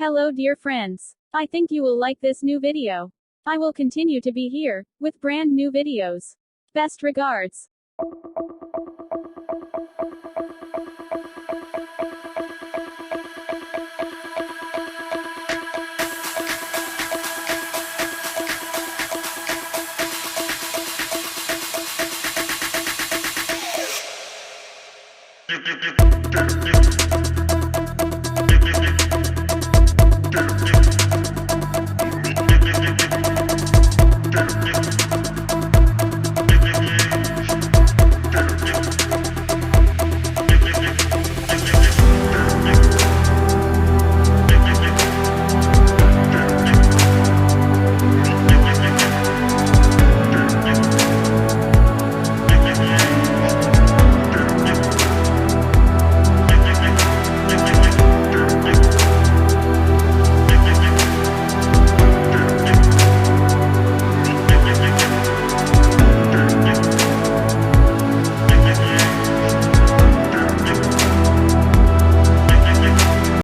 Hello dear friends. I think you will like this new video. I will continue to be here, with brand new videos. Best regards. You